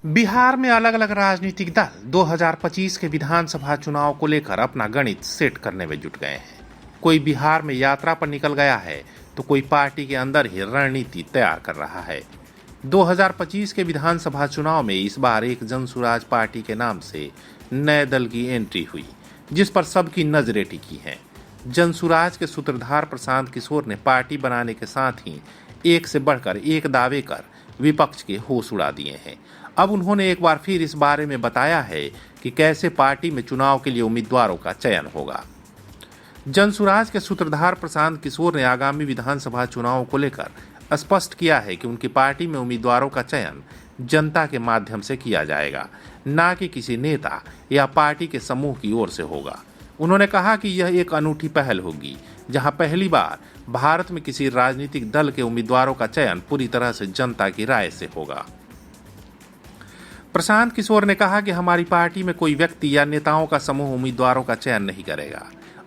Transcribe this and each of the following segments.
बिहार में अलग अलग राजनीतिक दल 2025 के विधानसभा चुनाव को लेकर अपना गणित सेट करने में जुट गए हैं। कोई बिहार में यात्रा पर निकल गया है तो कोई पार्टी के अंदर ही रणनीति तैयार कर रहा है। 2025 के विधानसभा चुनाव में इस बार एक जनसुराज पार्टी के नाम से नए दल की एंट्री हुई, जिस पर सबकी नजरें टिकी हैं। जनसुराज के सूत्रधार प्रशांत किशोर ने पार्टी बनाने के साथ ही एक से बढ़कर एक दावे कर विपक्ष के होश उड़ा दिए हैं। अब उन्होंने एक बार फिर इस बारे में बताया है कि कैसे पार्टी में चुनाव के लिए उम्मीदवारों का चयन होगा। जनसुराज के सूत्रधार प्रशांत किशोर ने आगामी विधानसभा चुनाव को लेकर स्पष्ट किया है कि उनकी पार्टी में उम्मीदवारों का चयन जनता के माध्यम से किया जाएगा, न कि किसी नेता या पार्टी के समूह की ओर से होगा। उन्होंने कहा कि यह एक अनूठी पहल होगी, जहां पहली बार भारत में किसी राजनीतिक दल के उम्मीदवारों का चयन पूरी तरह से जनता की राय से होगा। प्रशांत किशोर ने कहा कि हमारी पार्टी में कोई व्यक्ति या नेताओं का समूह उम्मीदवारों का चयन नहीं करेगा।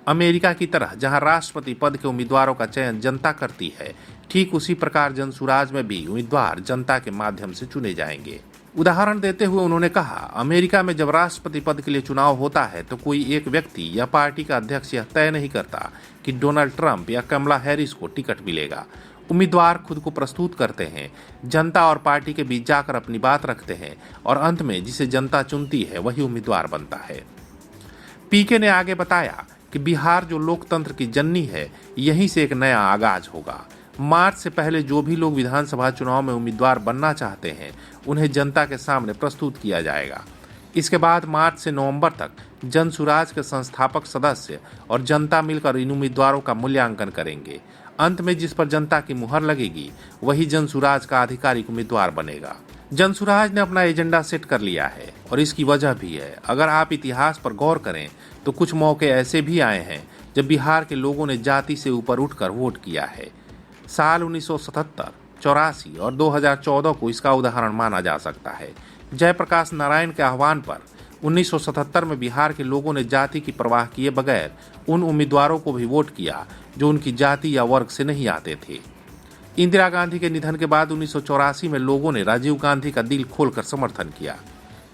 अमेरिका की तरह जहां राष्ट्रपति पद के उम्मीदवारों का चयन जनता करती है, ठीक उसी प्रकार जनसुराज में भी उम्मीदवार जनता के माध्यम से चुने जाएंगे। उदाहरण देते हुए उन्होंने कहा, अमेरिका में जब राष्ट्रपति पद के लिए चुनाव होता है तो कोई एक व्यक्ति या पार्टी का अध्यक्ष यह तय नहीं करता कि डोनाल्ड ट्रंप या कमला हैरिस को टिकट मिलेगा। उम्मीदवार खुद को प्रस्तुत करते हैं, जनता और पार्टी के बीच जाकर अपनी बात रखते हैं और अंत में जिसे जनता चुनती है वही उम्मीदवार बनता है। पीके ने आगे बताया कि बिहार जो लोकतंत्र की जननी है, यहीं से एक नया आगाज होगा। मार्च से पहले जो भी लोग विधानसभा चुनाव में उम्मीदवार बनना चाहते हैं, उन्हें जनता के सामने प्रस्तुत किया जाएगा। इसके बाद मार्च से नवंबर तक जनसुराज के संस्थापक सदस्य और जनता मिलकर इन उम्मीदवारों का मूल्यांकन करेंगे। अंत में जिस पर जनता की मुहर लगेगी, वही जनसुराज का आधिकारिक उम्मीदवार बनेगा। जनसुराज ने अपना एजेंडा सेट कर लिया है और इसकी वजह भी है। अगर आप इतिहास पर गौर करें तो कुछ मौके ऐसे भी आए हैं जब बिहार के लोगों ने जाति से ऊपर उठकर वोट किया है। साल 1977, 84 और 2014 को इसका उदाहरण माना जा सकता है। जयप्रकाश नारायण के आह्वान पर 1977 में बिहार के लोगों ने जाति की परवाह किए बगैर उन उम्मीदवारों को भी वोट किया जो उनकी जाति या वर्ग से नहीं आते थे। इंदिरा गांधी के निधन के बाद 1984 में लोगों ने राजीव गांधी का दिल खोलकर समर्थन किया।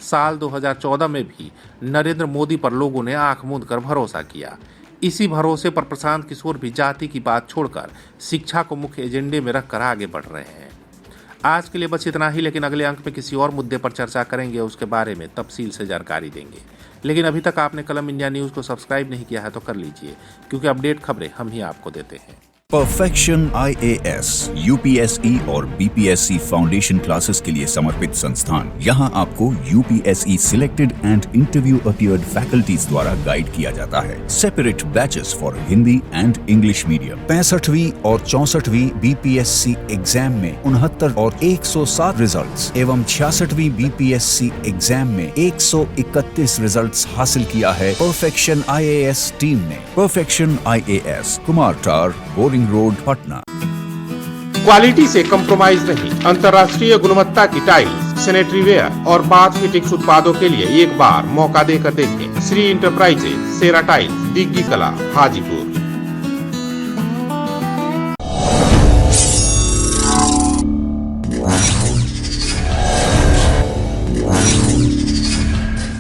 साल 2014 में भी नरेंद्र मोदी पर लोगों ने आंख मूंद कर भरोसा किया। इसी भरोसे पर प्रशांत किशोर भी जाति की बात छोड़कर शिक्षा को मुख्य एजेंडे में रखकर आगे बढ़ रहे हैं। आज के लिए बस इतना ही, लेकिन अगले अंक में किसी और मुद्दे पर चर्चा करेंगे, उसके बारे में तफसील से जानकारी देंगे। लेकिन अभी तक आपने कलम इंडिया न्यूज़ को सब्सक्राइब नहीं किया है तो कर लीजिए, क्योंकि अपडेट खबरें हम ही आपको देते हैं। परफेक्शन IAS, UPSE और BPSC फाउंडेशन क्लासेस के लिए समर्पित संस्थान। यहाँ आपको UPSE selected and interview appeared faculties द्वारा गाइड किया जाता है। Separate batches for Hindi and English medium. 65वीं और 64वीं BPSC एग्जाम में 69 और 107 रिजल्ट्स एवं 66वीं BPSC एग्जाम में 131 रिजल्ट्स हासिल किया है परफेक्शन IAS टीम ने। परफेक्शन IAS, कुमार टार, बोरिंग रोड, पटना। क्वालिटी से कंप्रोमाइज नहीं, अंतर्राष्ट्रीय गुणवत्ता की टाइल्स, सैनिटरी वेयर और बाथ फिटिंग्स उत्पादों के लिए एक बार मौका देकर देखें। श्री इंटरप्राइजेज, सेरा टाइल्स, दिग्गी कला, हाजीपुर।